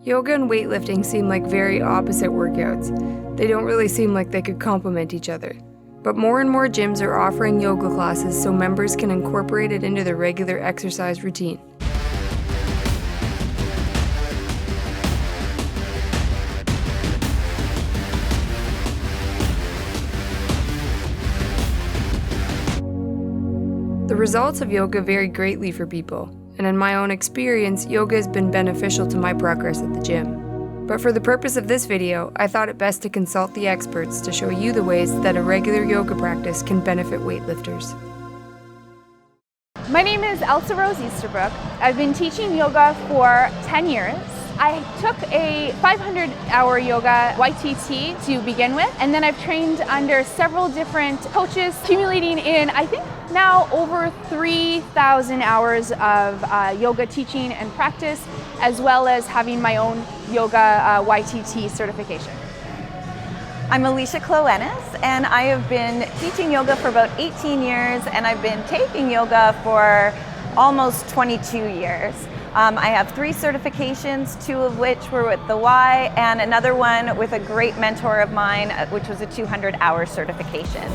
Yoga and weightlifting seem like very opposite workouts. They don't really seem like they could complement each other. But more and more gyms are offering yoga classes so members can incorporate it into their regular exercise routine. The results of yoga vary greatly for people, and in my own experience, yoga has been beneficial to my progress at the gym. But for the purpose of this video, I thought it best to consult the experts to show you the ways that a regular yoga practice can benefit weightlifters. My name is Elsa Eastabrook. I've been teaching yoga for 10 years. I took a 500-hour yoga YTT to begin with, and then I've trained under several different coaches, accumulating in, I think, now over 3,000 hours of yoga teaching and practice, as well as having my own yoga YTT certification. I'm Alicia Ennis, and I have been teaching yoga for about 18 years, and I've been taking yoga for almost 22 years. I have 3 certifications, 2 of which were with the Y, and another one with a great mentor of mine, which was a 200-hour certification.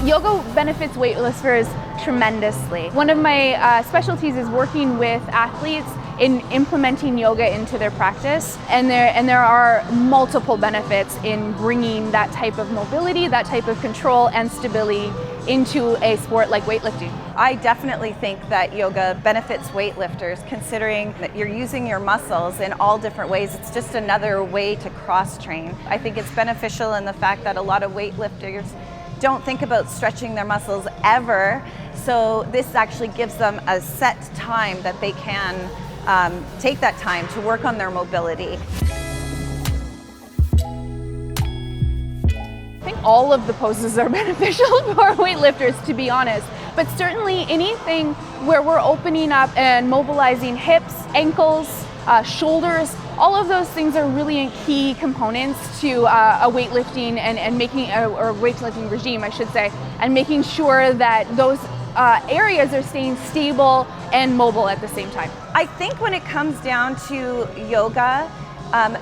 Yoga benefits weightlifters tremendously. One of my specialties is working with athletes in implementing yoga into their practice, and there are multiple benefits in bringing that type of mobility, that type of control and stability into a sport like weightlifting. I definitely think that yoga benefits weightlifters, considering that you're using your muscles in all different ways. It's just another way to cross-train. I think it's beneficial in the fact that a lot of weightlifters don't think about stretching their muscles ever, so this actually gives them a set time that they can take that time to work on their mobility. I think all of the poses are beneficial for weightlifters, to be honest, but certainly anything where we're opening up and mobilizing hips, ankles, shoulders, all of those things are really key components to a weightlifting and making, or weightlifting regime, I should say, and making sure that those areas are staying stable and mobile at the same time. I think when it comes down to yoga,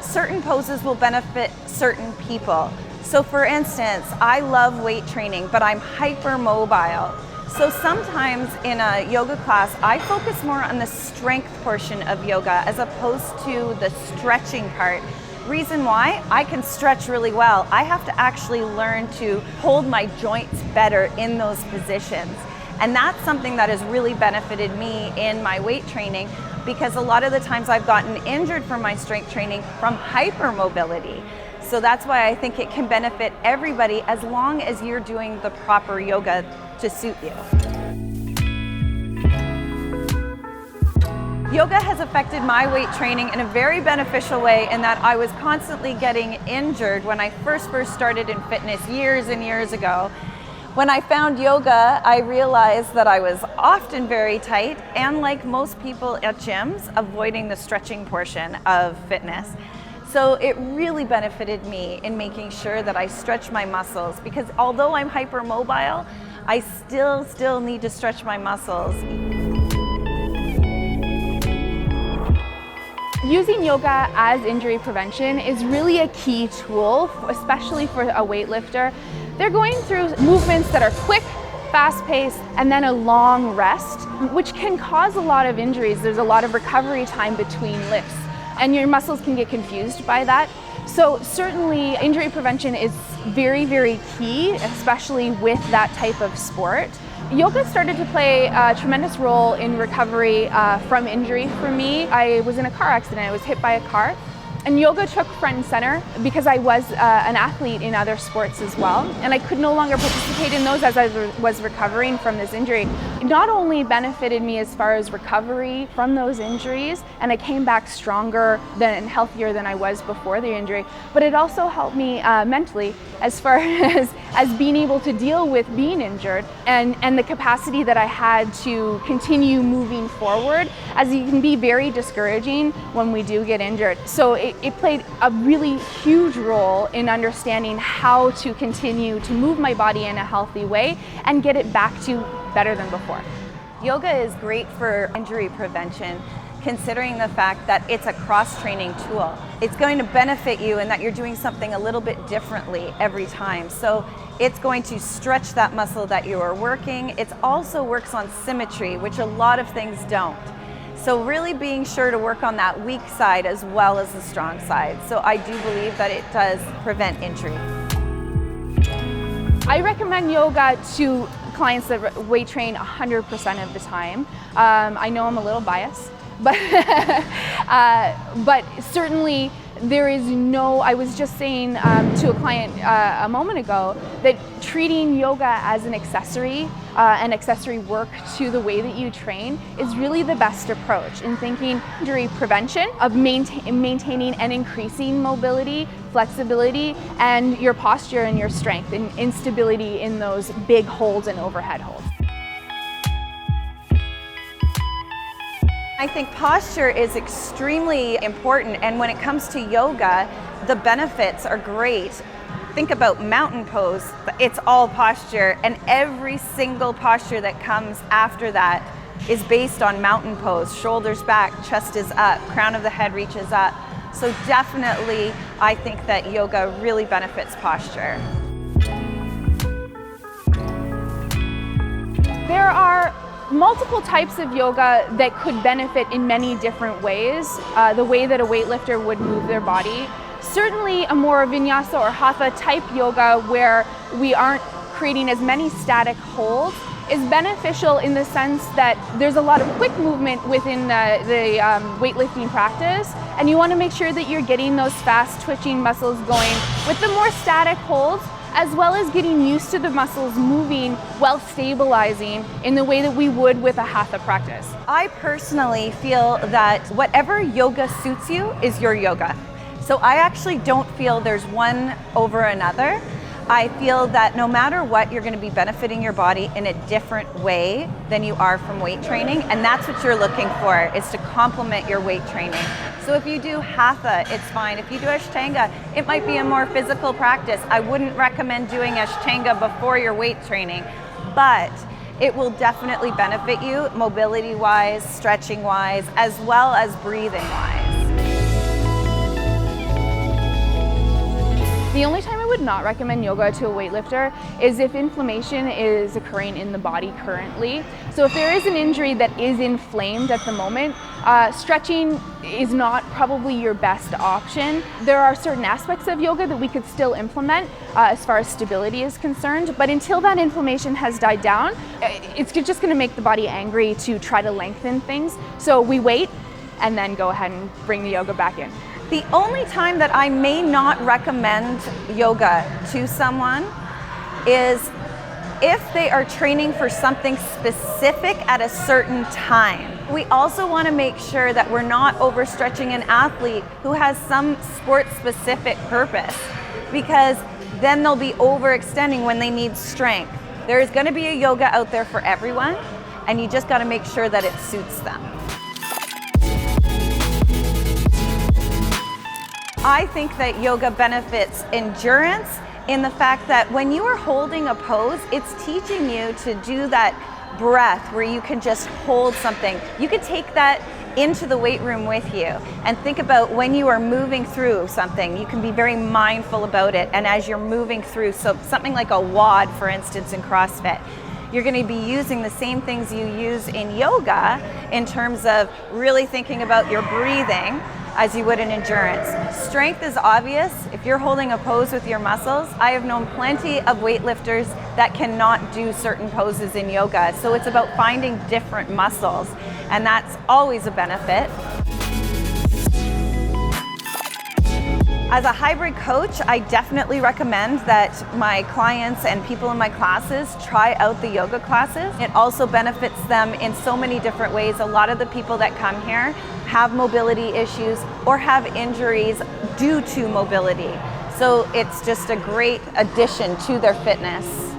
certain poses will benefit certain people. So for instance, I love weight training, but I'm hypermobile. So sometimes in a yoga class, I focus more on the strength portion of yoga as opposed to the stretching part. Reason why? I can stretch really well. I have to actually learn to hold my joints better in those positions. And that's something that has really benefited me in my weight training, because a lot of the times I've gotten injured from my strength training from hypermobility. So that's why I think it can benefit everybody as long as you're doing the proper yoga to suit you. Yoga has affected my weight training in a very beneficial way, in that I was constantly getting injured when I first started in fitness years and years ago. When I found yoga, I realized that I was often very tight, and like most people at gyms, avoiding the stretching portion of fitness. So it really benefited me in making sure that I stretch my muscles, because although I'm hypermobile, I still need to stretch my muscles. Using yoga as injury prevention is really a key tool, especially for a weightlifter. They're going through movements that are quick, fast-paced, and then a long rest, which can cause a lot of injuries. There's a lot of recovery time between lifts, and your muscles can get confused by that. So certainly injury prevention is very, very key, especially with that type of sport. Yoga started to play a tremendous role in recovery from injury for me. I was in a car accident. I was hit by a car, and yoga took front and center because I was an athlete in other sports as well, and I could no longer participate in those as I was recovering from this injury. not only benefited me as far as recovery from those injuries, and I came back stronger and healthier than I was before the injury, but it also helped me mentally as far as being able to deal with being injured and the capacity that I had to continue moving forward, as it can be very discouraging when we do get injured. So it played a really huge role in understanding how to continue to move my body in a healthy way and get it back to better than before. Yoga is great for injury prevention, considering the fact that it's a cross-training tool. It's going to benefit you in that you're doing something a little bit differently every time. So it's going to stretch that muscle that you are working. It also works on symmetry, which a lot of things don't. So really being sure to work on that weak side as well as the strong side. So I do believe that it does prevent injury. I recommend yoga to clients that weight train 100% of the time. I know I'm a little biased, but certainly there is no, I was just saying to a client a moment ago that treating yoga as an accessory work to the way that you train is really the best approach in thinking injury prevention, of maintaining and increasing mobility, flexibility, and your posture and your strength, and instability in those big holds and overhead holds. I think posture is extremely important, and when it comes to yoga, the benefits are great. Think about mountain pose, it's all posture, and every single posture that comes after that is based on mountain pose. Shoulders back, chest is up, crown of the head reaches up. So definitely, I think that yoga really benefits posture. There are multiple types of yoga that could benefit in many different ways, the way that a weightlifter would move their body. Certainly a more vinyasa or hatha type yoga where we aren't creating as many static holds is beneficial in the sense that there's a lot of quick movement within the weightlifting practice, and you want to make sure that you're getting those fast twitching muscles going. With the more static holds, as well as getting used to the muscles moving while stabilizing in the way that we would with a hatha practice. I personally feel that whatever yoga suits you is your yoga. So I actually don't feel there's one over another. I feel that no matter what, you're going to be benefiting your body in a different way than you are from weight training, and that's what you're looking for, is to complement your weight training. So if you do hatha, it's fine. If you do Ashtanga, it might be a more physical practice. I wouldn't recommend doing Ashtanga before your weight training, but it will definitely benefit you mobility-wise, stretching-wise, as well as breathing-wise. The only time I would not recommend yoga to a weightlifter is if inflammation is occurring in the body currently. So if there is an injury that is inflamed at the moment, stretching is not probably your best option. There are certain aspects of yoga that we could still implement as far as stability is concerned, but until that inflammation has died down, it's just going to make the body angry to try to lengthen things. So we wait and then go ahead and bring the yoga back in. The only time that I may not recommend yoga to someone is if they are training for something specific at a certain time. We also want to make sure that we're not overstretching an athlete who has some sport-specific purpose, because then they'll be overextending when they need strength. There is going to be a yoga out there for everyone, and you just got to make sure that it suits them. I think that yoga benefits endurance in the fact that when you are holding a pose, it's teaching you to do that breath where you can just hold something. You can take that into the weight room with you and think about when you are moving through something. You can be very mindful about it, and as you're moving through, so something like a WOD, for instance, in CrossFit, you're going to be using the same things you use in yoga in terms of really thinking about your breathing as you would in endurance. Strength is obvious. If you're holding a pose with your muscles, I have known plenty of weightlifters that cannot do certain poses in yoga. So it's about finding different muscles, and that's always a benefit. As a hybrid coach, I definitely recommend that my clients and people in my classes try out the yoga classes. It also benefits them in so many different ways. A lot of the people that come here have mobility issues or have injuries due to mobility. So it's just a great addition to their fitness.